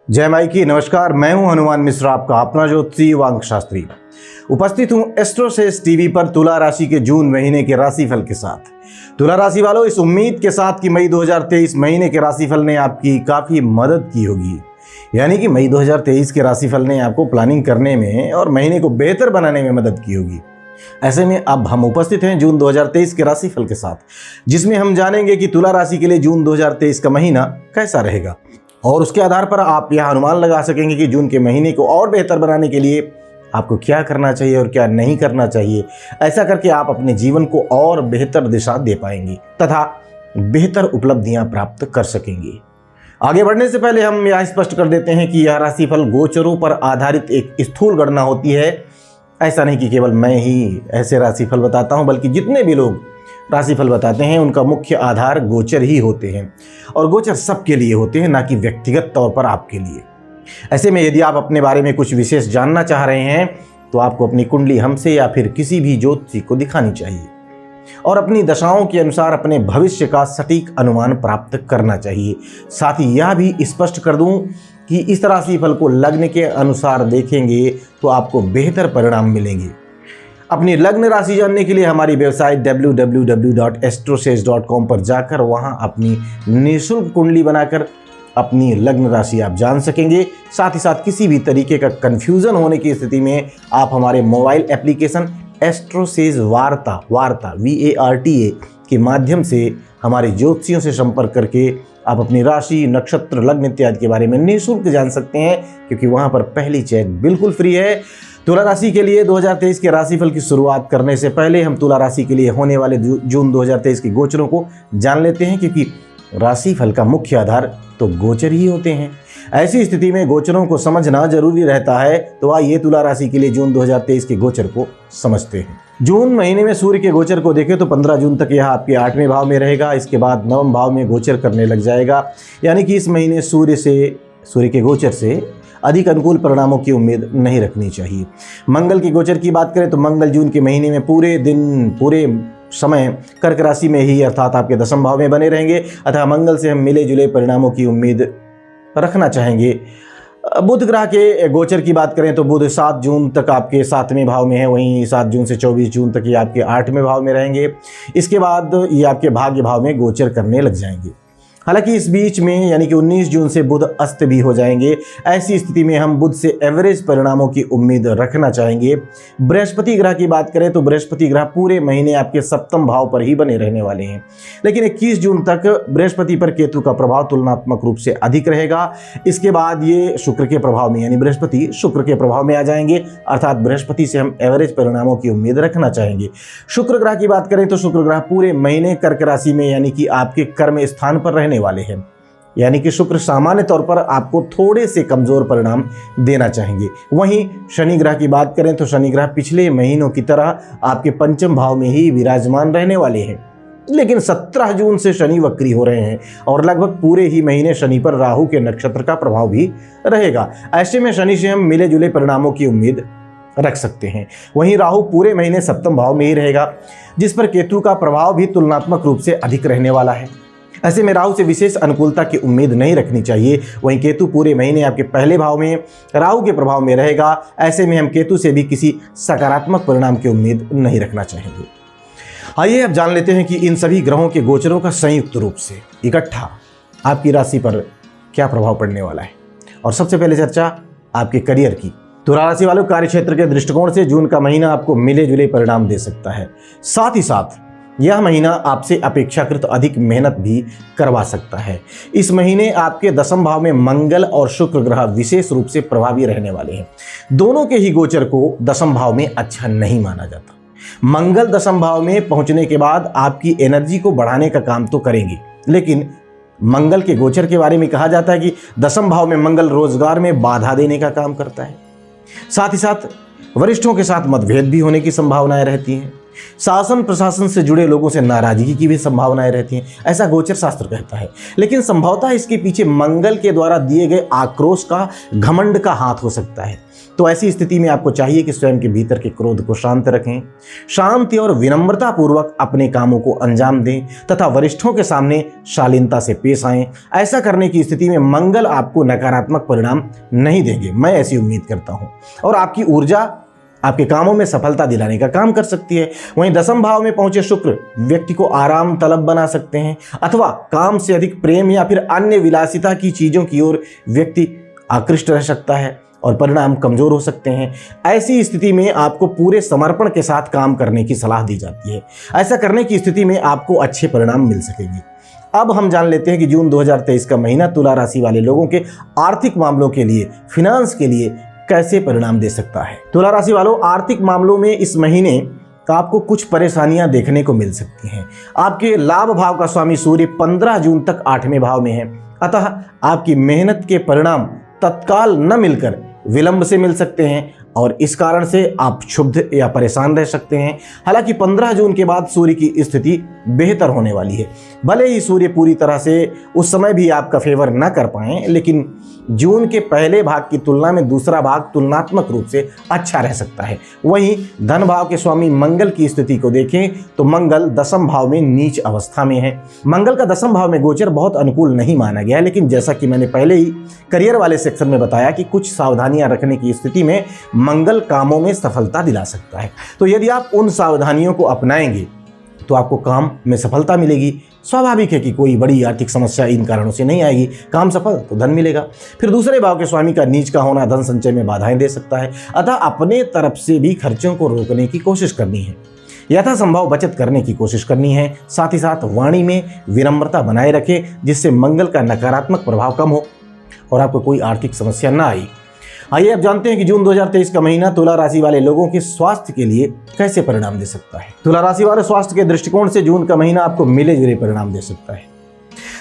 जय माई की नमस्कार। मैं हूं हनुमान मिश्रा, आपका अपना ज्योतिषी वांग शास्त्री। उपस्थित हूं एस्ट्रोसेज टीवी पर तुला राशि के जून महीने के राशिफल के साथ। तुला राशि वालों, इस उम्मीद के साथ कि मई 2023 महीने के राशिफल ने आपकी काफ़ी मदद की होगी, यानी कि मई 2023 के राशिफल ने आपको प्लानिंग करने में और महीने को बेहतर बनाने में मदद की होगी। ऐसे में अब हम उपस्थित हैं जून 2023 के राशिफल के साथ, जिसमें हम जानेंगे कि तुला राशि के लिए जून 2023 का महीना कैसा रहेगा और उसके आधार पर आप यह अनुमान लगा सकेंगे कि जून के महीने को और बेहतर बनाने के लिए आपको क्या करना चाहिए और क्या नहीं करना चाहिए। ऐसा करके आप अपने जीवन को और बेहतर दिशा दे पाएंगे तथा बेहतर उपलब्धियां प्राप्त कर सकेंगे। आगे बढ़ने से पहले हम यह स्पष्ट कर देते हैं कि यह राशिफल गोचरों पर आधारित एक स्थूल गणना होती है। ऐसा नहीं कि केवल मैं ही ऐसे राशिफल बताता हूं, बल्कि जितने भी लोग राशिफल बताते हैं उनका मुख्य आधार गोचर ही होते हैं और गोचर सबके लिए होते हैं, ना कि व्यक्तिगत तौर पर आपके लिए। ऐसे में यदि आप अपने बारे में कुछ विशेष जानना चाह रहे हैं तो आपको अपनी कुंडली हमसे या फिर किसी भी ज्योतिषी को दिखानी चाहिए और अपनी दशाओं के अनुसार अपने भविष्य का सटीक अनुमान प्राप्त करना चाहिए। साथ ही यह भी स्पष्ट कर दूं कि इस राशिफल को लग्न के अनुसार देखेंगे तो आपको बेहतर परिणाम मिलेंगे। अपनी लग्न राशि जानने के लिए हमारी वेबसाइट www.astrosage.com पर जाकर वहां अपनी निःशुल्क कुंडली बनाकर अपनी लग्न राशि आप जान सकेंगे। साथ ही साथ किसी भी तरीके का कंफ्यूजन होने की स्थिति में आप हमारे मोबाइल एप्लीकेशन एस्ट्रोसेज वार्ता VARTA के माध्यम से हमारे ज्योतिषियों से संपर्क करके आप अपनी राशि, नक्षत्र, लग्न इत्यादि के बारे में निःशुल्क जान सकते हैं, क्योंकि वहां पर पहली चेक बिल्कुल फ्री है। तुला राशि के लिए 2023 के राशिफल की शुरुआत करने से पहले हम तुला राशि के लिए होने वाले जून 2023 के गोचरों को जान लेते हैं, क्योंकि राशिफल का मुख्य आधार तो गोचर ही होते हैं। ऐसी स्थिति में गोचरों को समझना जरूरी रहता है। तो आइए तुला राशि के लिए जून 2023 के गोचर को समझते हैं। जून महीने में सूर्य के गोचर को देखें तो 15 जून तक यह आपके 8वें भाव में रहेगा। इसके बाद 9वें भाव में गोचर करने लग जाएगा, यानी कि इस महीने सूर्य के गोचर से अधिक अनुकूल परिणामों की उम्मीद नहीं रखनी चाहिए। मंगल की गोचर की बात करें तो मंगल जून के महीने में पूरे समय कर्क राशि में ही अर्थात आपके 10वें भाव में बने रहेंगे। अतः मंगल से हम मिले जुले परिणामों की उम्मीद रखना चाहेंगे। बुध ग्रह के गोचर की बात करें तो बुध 7 जून तक आपके 7वें भाव में है, वहीं 7 जून से 24 जून तक ये आपके 8वें भाव में रहेंगे। इसके बाद ये आपके भाग्य भाव में गोचर करने लग जाएंगे। हालांकि इस बीच में यानी कि 19 जून से बुध अस्त भी हो जाएंगे। ऐसी स्थिति में हम बुध से एवरेज परिणामों की उम्मीद रखना चाहेंगे। बृहस्पति ग्रह की बात करें तो बृहस्पति ग्रह पूरे महीने आपके 7वें भाव पर ही बने रहने वाले हैं, लेकिन 21 जून तक बृहस्पति पर केतु का प्रभाव तुलनात्मक रूप से अधिक रहेगा। इसके बाद ये शुक्र के प्रभाव में यानी बृहस्पति शुक्र के प्रभाव में आ जाएंगे, अर्थात बृहस्पति से हम एवरेज परिणामों की उम्मीद रखना चाहेंगे। शुक्र ग्रह की बात करें तो शुक्र ग्रह पूरे महीने कर्क राशि में यानी कि आपके कर्म स्थान पर रहने वाले हैं, यानी कि शुक्र सामान्य तौर पर आपको थोड़े से कमजोर परिणाम देना चाहेंगे। वहीं शनि ग्रह की बात करें तो शनि ग्रह पिछले महीनों की तरह आपके 5वें भाव में ही विराजमान रहने वाले हैं, लेकिन 17 जून से शनि वक्री हो रहे हैं और लगभग पूरे ही महीने शनि पर राहु के नक्षत्र का प्रभाव भी रहेगा। ऐसे में शनि से हम मिले जुले परिणामों की उम्मीद रख सकते हैं। वहीं राहु पूरे महीने 7वें भाव में ही रहेगा, जिस पर केतु का प्रभाव भी तुलनात्मक रूप से अधिक रहने वाला है। ऐसे में राहु से विशेष अनुकूलता की उम्मीद नहीं रखनी चाहिए। वहीं केतु पूरे महीने आपके पहले भाव में राहु के प्रभाव में रहेगा। ऐसे में हम केतु से भी किसी सकारात्मक परिणाम की उम्मीद नहीं रखना चाहेंगे। आइए अब जान लेते हैं कि इन सभी ग्रहों के गोचरों का संयुक्त रूप से इकट्ठा आपकी राशि पर क्या प्रभाव पड़ने वाला है। और सबसे पहले चर्चा आपके करियर की। तुला राशि वालों, कार्यक्षेत्र के दृष्टिकोण से जून का महीना आपको मिले जुले परिणाम दे सकता है। साथ ही साथ यह महीना आपसे अपेक्षाकृत अधिक मेहनत भी करवा सकता है। इस महीने आपके 10वें भाव में मंगल और शुक्र ग्रह विशेष रूप से प्रभावी रहने वाले हैं। दोनों के ही गोचर को 10वें भाव में अच्छा नहीं माना जाता। मंगल 10वें भाव में पहुंचने के बाद आपकी एनर्जी को बढ़ाने का काम तो करेंगे, लेकिन मंगल के गोचर के बारे में कहा जाता है कि 10वें भाव में मंगल रोजगार में बाधा देने का काम करता है। साथ ही साथ वरिष्ठों के साथ मतभेद भी होने की संभावनाएं रहती हैं। शासन प्रशासन से जुड़े लोगों से नाराजगी की भी संभावनाएं रहती हैं, ऐसा गोचर शास्त्र कहता है। लेकिन संभवतः इसके पीछे मंगल के द्वारा दिए गए आक्रोश का, घमंड का हाथ हो सकता है। तो ऐसी स्थिति में आपको चाहिए कि स्वयं के भीतर के क्रोध को शांत रखें, शांति और विनम्रता पूर्वक अपने कामों को अंजाम दें तथा वरिष्ठों के सामने शालीनता से पेश आएं। ऐसा करने की स्थिति में मंगल आपको नकारात्मक परिणाम नहीं देंगे, मैं ऐसी उम्मीद करता हूं, और आपकी ऊर्जा आपके कामों में सफलता दिलाने का काम कर सकती है। वहीं दसम भाव में पहुंचे शुक्र व्यक्ति को आराम तलब बना सकते हैं, अथवा काम से अधिक प्रेम या फिर अन्य विलासिता की चीजों की ओर व्यक्ति आकृष्ट रह सकता है और परिणाम कमजोर हो सकते हैं। ऐसी स्थिति में आपको पूरे समर्पण के साथ काम करने की सलाह दी जाती है। ऐसा करने की स्थिति में आपको अच्छे परिणाम मिल सकेंगे। अब हम जान लेते हैं कि जून 2023 का महीना तुला राशि वाले लोगों के आर्थिक मामलों के लिए, फिनांस के लिए कैसे परिणाम दे सकता है। तुला राशि वालों, आर्थिक मामलों में इस महीने आपको कुछ परेशानियां देखने को मिल सकती हैं। आपके लाभ भाव का स्वामी सूर्य 15 जून तक 8वें भाव में है, अतः आपकी मेहनत के परिणाम तत्काल न मिलकर विलंब से मिल सकते हैं और इस कारण से आप क्षुब्ध या परेशान रह सकते हैं। हालांकि 15 जून के बाद सूर्य की स्थिति बेहतर होने वाली है। भले ही सूर्य पूरी तरह से उस समय भी आपका फेवर न कर पाएं, लेकिन जून के पहले भाग की तुलना में दूसरा भाग तुलनात्मक रूप से अच्छा रह सकता है। वहीं धन भाव के स्वामी मंगल की स्थिति को देखें तो मंगल दसम भाव में नीच अवस्था में है। मंगल का दसम भाव में गोचर बहुत अनुकूल नहीं माना गया है, लेकिन जैसा कि मैंने पहले ही करियर वाले सेक्शन में बताया कि कुछ सावधानियां रखने की स्थिति में मंगल कामों में सफलता दिला सकता है। तो यदि आप उन सावधानियों को अपनाएंगे तो आपको काम में सफलता मिलेगी। स्वाभाविक है कि कोई बड़ी आर्थिक समस्या इन कारणों से नहीं आएगी। काम सफल तो धन मिलेगा। फिर दूसरे भाव के स्वामी का नीच का होना धन संचय में बाधाएं दे सकता है, अतः अपने तरफ से भी खर्चों को रोकने की कोशिश करनी है, यथासंभव बचत करने की कोशिश करनी है। साथ ही साथ वाणी में विनम्रता बनाए रखें, जिससे मंगल का नकारात्मक प्रभाव कम हो और आपको कोई आर्थिक समस्या ना आई। आइए अब जानते हैं कि जून 2023 का महीना तुला राशि वाले लोगों के स्वास्थ्य के लिए कैसे परिणाम दे सकता है। तुला राशि वाले स्वास्थ्य के दृष्टिकोण से जून का महीना आपको मिले जुले परिणाम दे सकता है।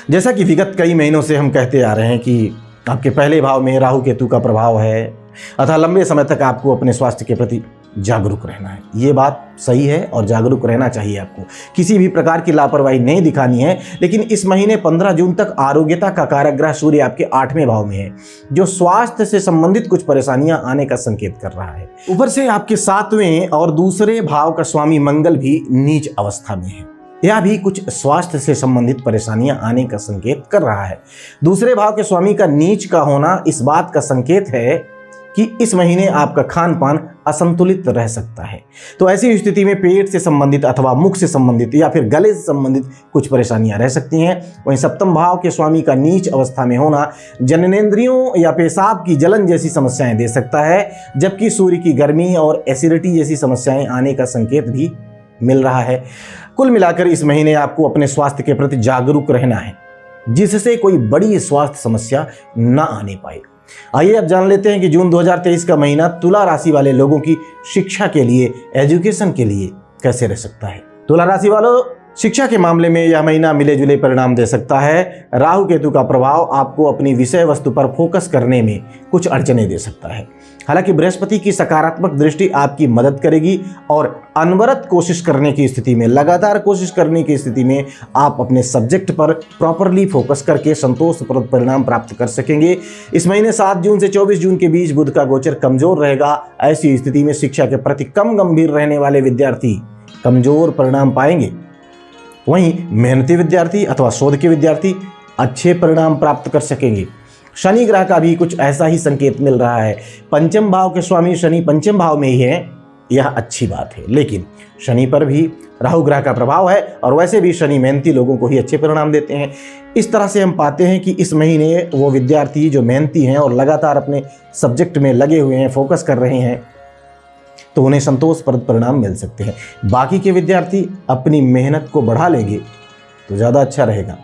जैसा कि विगत कई महीनों से हम कहते आ रहे हैं कि आपके पहले भाव में राहु केतु का प्रभाव है, अतः लंबे समय तक आपको अपने स्वास्थ्य के प्रति जागरूक रहना है। ये बात सही है और जागरूक रहना चाहिए आपको, किसी भी प्रकार की लापरवाही नहीं दिखानी है। लेकिन इस महीने 15 जून तक आरोग्यता का कारक ग्रह सूर्य आपके 8वें भाव में है, जो स्वास्थ्य से संबंधित कुछ परेशानियां आने का संकेत कर रहा है। ऊपर से आपके 7वें और दूसरे भाव का स्वामी मंगल भी नीच अवस्था में है, यह भी कुछ स्वास्थ्य से संबंधित परेशानियां आने का संकेत कर रहा है। दूसरे भाव के स्वामी का नीच का होना इस बात का संकेत है कि इस महीने आपका खान पान असंतुलित रह सकता है। तो ऐसी स्थिति में पेट से संबंधित अथवा मुख से संबंधित या फिर गले से संबंधित कुछ परेशानियां रह सकती हैं। वहीं सप्तम भाव के स्वामी का नीच अवस्था में होना जननेंद्रियों या पेशाब की जलन जैसी समस्याएं दे सकता है, जबकि सूर्य की गर्मी और एसिडिटी जैसी समस्याएं आने का संकेत भी मिल रहा है। कुल मिलाकर इस महीने आपको अपने स्वास्थ्य के प्रति जागरूक रहना है, जिससे कोई बड़ी स्वास्थ्य समस्या न आने पाए। आइए अब जान लेते हैं कि जून 2023 का महीना तुला राशि वाले लोगों की शिक्षा के लिए, एजुकेशन के लिए कैसे रह सकता है। तुला राशि वालों, शिक्षा के मामले में यह महीना मिले जुले परिणाम दे सकता है। राहु केतु का प्रभाव आपको अपनी विषय वस्तु पर फोकस करने में कुछ अड़चने दे सकता है। हालांकि बृहस्पति की सकारात्मक दृष्टि आपकी मदद करेगी और अनवरत कोशिश करने की स्थिति में, लगातार कोशिश करने की स्थिति में आप अपने सब्जेक्ट पर प्रॉपरली फोकस करके संतोषप्रद परिणाम प्राप्त कर सकेंगे। इस महीने 7 जून से 24 जून के बीच बुध का गोचर कमजोर रहेगा। ऐसी स्थिति में शिक्षा के प्रति कम गंभीर रहने वाले विद्यार्थी कमजोर परिणाम पाएंगे। वहीं मेहनती विद्यार्थी अथवा शोध के विद्यार्थी अच्छे परिणाम प्राप्त कर सकेंगे। शनि ग्रह का भी कुछ ऐसा ही संकेत मिल रहा है। पंचम भाव के स्वामी शनि पंचम भाव में ही है, यह अच्छी बात है, लेकिन शनि पर भी राहु ग्रह का प्रभाव है और वैसे भी शनि मेहनती लोगों को ही अच्छे परिणाम देते हैं। इस तरह से हम पाते हैं कि इस महीने वो विद्यार्थी जो मेहनती हैं और लगातार अपने सब्जेक्ट में लगे हुए हैं, फोकस कर रहे हैं, तो उन्हें संतोषप्रद परिणाम मिल सकते हैं। बाकी के विद्यार्थी अपनी मेहनत को बढ़ा लेंगे तो ज़्यादा अच्छा रहेगा।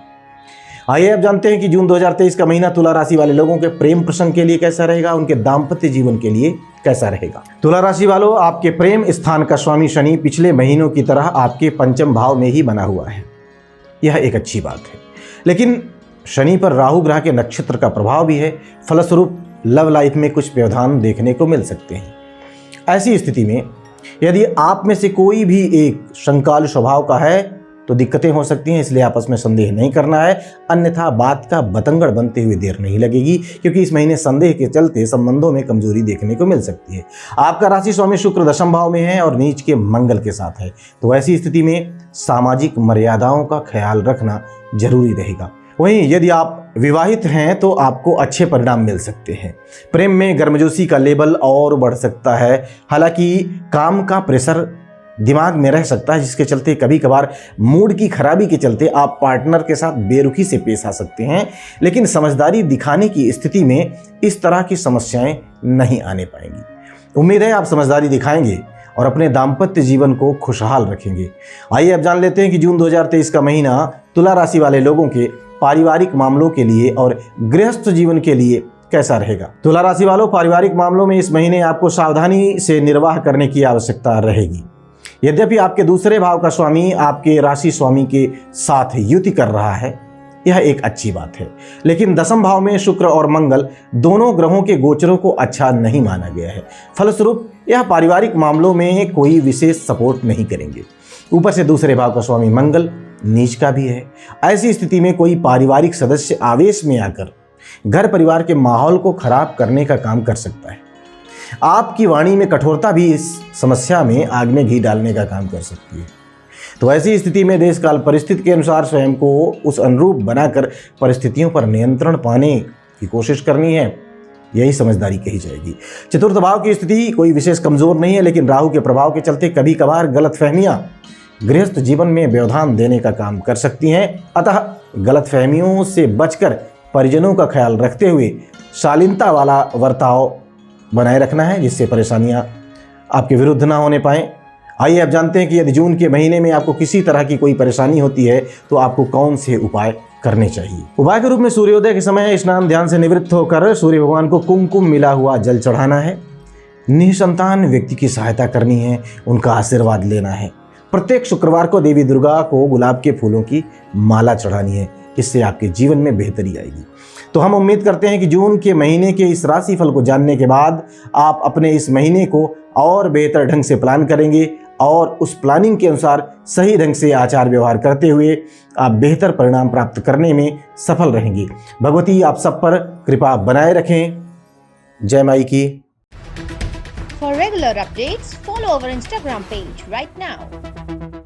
आइए अब जानते हैं कि जून 2023 का महीना तुला राशि वाले लोगों के प्रेम प्रसंग के लिए कैसा रहेगा, उनके दाम्पत्य जीवन के लिए कैसा रहेगा। तुला राशि वालों, आपके प्रेम स्थान का स्वामी शनि पिछले महीनों की तरह आपके पंचम भाव में ही बना हुआ है, यह एक अच्छी बात है। लेकिन शनि पर राहु ग्रह के नक्षत्र का प्रभाव भी है, फलस्वरूप लव लाइफ में कुछ व्यवधान देखने को मिल सकते हैं। ऐसी स्थिति में यदि आप में से कोई भी एक शंकालु स्वभाव का है तो दिक्कतें हो सकती हैं, इसलिए आपस में संदेह नहीं करना है, अन्यथा बात का बतंगड़ बनते हुए देर नहीं लगेगी, क्योंकि इस महीने संदेह के चलते संबंधों में कमजोरी देखने को मिल सकती है। आपका राशि स्वामी शुक्र दशम भाव में है और नीच के मंगल के साथ है, तो ऐसी स्थिति में सामाजिक मर्यादाओं का ख्याल रखना जरूरी रहेगा। वहीं यदि आप विवाहित हैं तो आपको अच्छे परिणाम मिल सकते हैं। प्रेम में गर्मजोशी का लेवल और बढ़ सकता है, हालांकि काम का प्रेशर दिमाग में रह सकता है, जिसके चलते कभी कभार मूड की खराबी के चलते आप पार्टनर के साथ बेरुखी से पेश आ सकते हैं, लेकिन समझदारी दिखाने की स्थिति में इस तरह की समस्याएं नहीं आने पाएंगी। उम्मीद है आप समझदारी दिखाएंगे और अपने दाम्पत्य जीवन को खुशहाल रखेंगे। आइए अब जान लेते हैं कि जून 2023 का महीना तुला राशि वाले लोगों के पारिवारिक मामलों के लिए और गृहस्थ जीवन के लिए कैसा रहेगा। तुला राशि वालों, पारिवारिक मामलों में इस महीने आपको सावधानी से निर्वाह करने की आवश्यकता रहेगी। यद्यपि आपके दूसरे भाव का स्वामी आपके राशि स्वामी के साथ युति कर रहा है, यह एक अच्छी बात है, लेकिन दशम भाव में शुक्र और मंगल दोनों ग्रहों के गोचरों को अच्छा नहीं माना गया है। फलस्वरूप यह पारिवारिक मामलों में कोई विशेष सपोर्ट नहीं करेंगे। ऊपर से दूसरे भाव का स्वामी मंगल नीच का भी है। ऐसी स्थिति में कोई पारिवारिक सदस्य आवेश में आकर घर परिवार के माहौल को खराब करने का काम कर सकता है। आपकी वाणी में कठोरता भी इस समस्या में आग में घी डालने का काम कर सकती है। तो ऐसी स्थिति में देश काल परिस्थिति के अनुसार स्वयं को उस अनुरूप बनाकर परिस्थितियों पर नियंत्रण पाने की कोशिश करनी है, यही समझदारी कही जाएगी। चतुर्थ भाव की स्थिति कोई विशेष कमजोर नहीं है, लेकिन राहु के प्रभाव के चलते कभी कभार गलतफहमियां गृहस्थ जीवन में व्यवधान देने का काम कर सकती हैं। अतः गलतफहमियों से बचकर परिजनों का ख्याल रखते हुए शालीनता वाला बर्ताव बनाए रखना है, जिससे परेशानियां आपके विरुद्ध ना होने पाएं। आइए अब जानते हैं कि यदि जून के महीने में आपको किसी तरह की कोई परेशानी होती है तो आपको कौन से उपाय करने चाहिए। उपाय के रूप में सूर्योदय के समय स्नान ध्यान से निवृत्त होकर सूर्य भगवान को कुमकुम मिला हुआ जल चढ़ाना है। निसंतान व्यक्ति की सहायता करनी है, उनका आशीर्वाद लेना है। प्रत्येक शुक्रवार को देवी दुर्गा को गुलाब के फूलों की माला चढ़ानी है, इससे आपके जीवन में बेहतरी आएगी। तो हम उम्मीद करते हैं कि जून के महीने के इस राशिफल को जानने के बाद आप अपने इस महीने को और बेहतर ढंग से प्लान करेंगे और उस प्लानिंग के अनुसार सही ढंग से आचार व्यवहार करते हुए आप बेहतर परिणाम प्राप्त करने में सफल रहेंगे। भगवती आप सब पर कृपा बनाए रखें। जय माई की। For regular updates, follow our Instagram page right now.